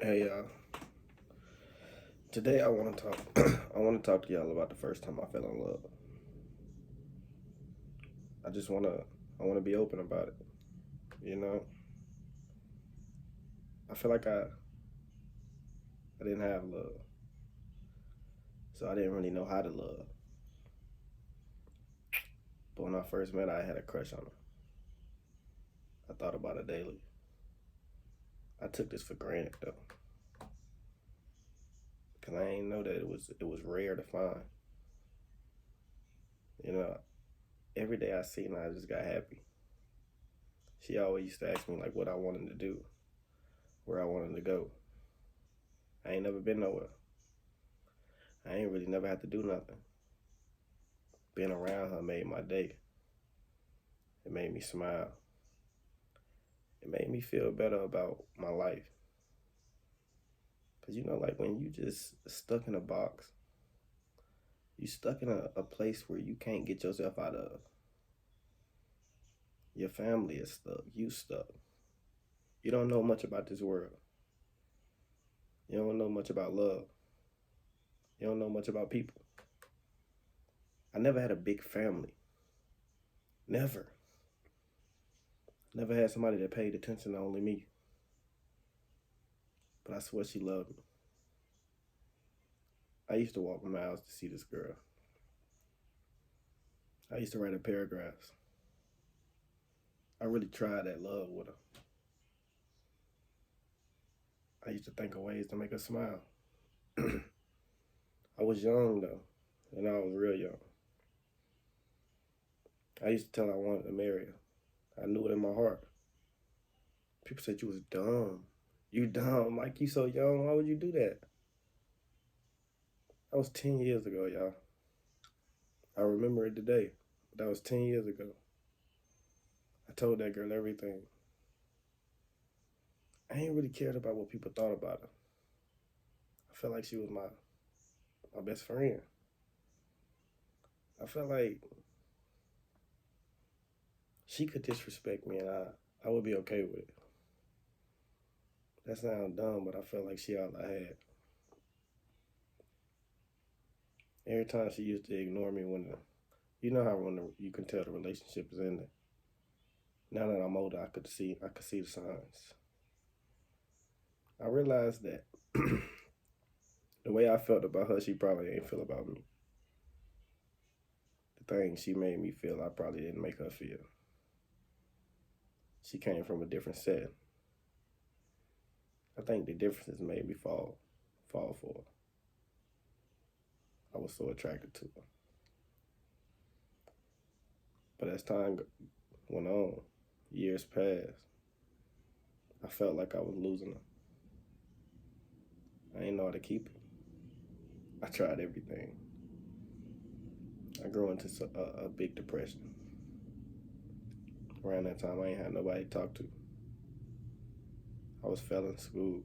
Hey, today I want to talk. I want to talk to y'all about the first time I fell in love. I just want to. I want to be open about it. You know, I feel like I didn't have love, so I didn't really know how to love. But when I first met her, I had a crush on her. I thought about her daily. I took this for granted though, cause I didn't know that it was rare to find. You know, every day I seen her, I just got happy. She always used to ask me like what I wanted to do, where I wanted to go. I ain't never been nowhere. I ain't really never had to do nothing. Being around her made my day. It made me smile. It made me feel better about my life. Cause like when you just stuck in a box, you stuck in a place where you can't get yourself out of. Your family is stuck. You stuck. You don't know much about this world. You don't know much about love. You don't know much about people. I never had a big family. Never. Never had somebody that paid attention to only me. But I swear she loved me. I used to walk miles to see this girl. I used to write her paragraphs. I really tried that love with her. I used to think of ways to make her smile. I was young though, and I was real young. I used to tell her I wanted to marry her. I knew it in my heart. People said you was dumb. You dumb, like you so young. Why would you do that? That was 10 years ago, y'all. I remember it today. That was 10 years ago. I told that girl everything. I ain't really cared about what people thought about her. I felt like she was my best friend. I felt like she could disrespect me and I would be okay with it. That sounds dumb, but I felt like she all I had. Every time she used to ignore me you know how you can tell the relationship is ending. Now that I'm older, I could see the signs. I realized that the way I felt about her, she probably ain't feel about me. The things she made me feel, I probably didn't make her feel. She came from a different set. I think the differences made me fall for her. I was so attracted to her. But as time went on, years passed, I felt like I was losing her. I didn't know how to keep her. I tried everything. I grew into a big depression. Around that time, I ain't had nobody to talk to. I was failing school.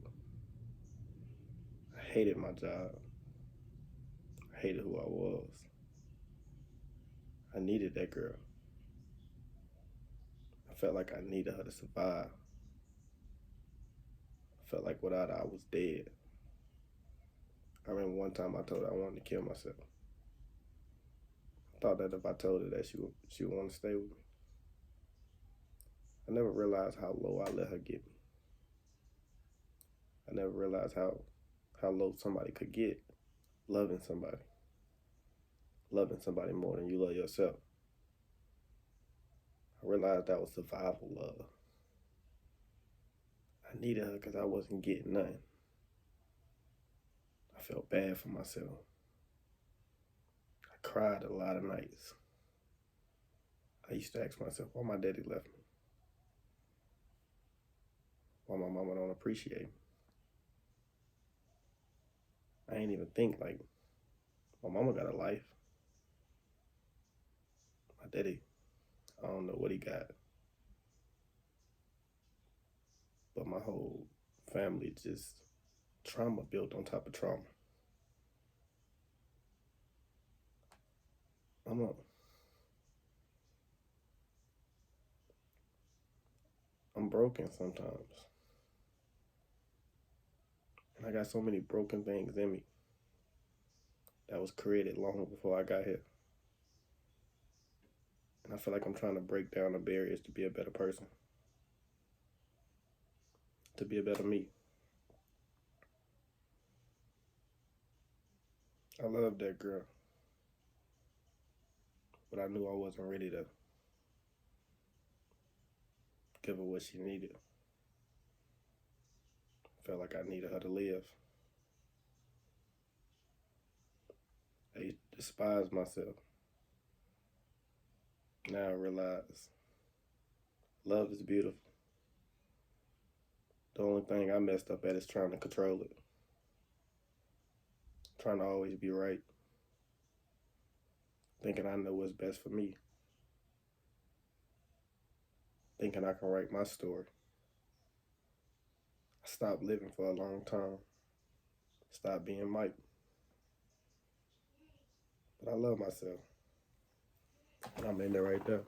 I hated my job. I hated who I was. I needed that girl. I felt like I needed her to survive. I felt like without her, I was dead. I remember one time I told her I wanted to kill myself. I thought that if I told her that she would want to stay with me. I never realized how low I let her get me. I never realized how low somebody could get loving somebody. Loving somebody more than you love yourself. I realized that was survival love. I needed her because I wasn't getting nothing. I felt bad for myself. I cried a lot of nights. I used to ask myself why my daddy left me. Why my mama don't appreciate me. I ain't even think like my mama got a life. My daddy, I don't know what he got. But my whole family just trauma built on top of trauma. I'm a, I'm broken sometimes. I got so many broken things in me that was created long before I got here. And I feel like I'm trying to break down the barriers to be a better person, to be a better me. I loved that girl, but I knew I wasn't ready to give her what she needed. Felt like I needed her to live. I despised myself. Now I realize love is beautiful. The only thing I messed up at is trying to control it, trying to always be right, thinking I know what's best for me, thinking I can write my story. I stopped living for a long time, stopped being Mike. But I love myself. I'm in there right there.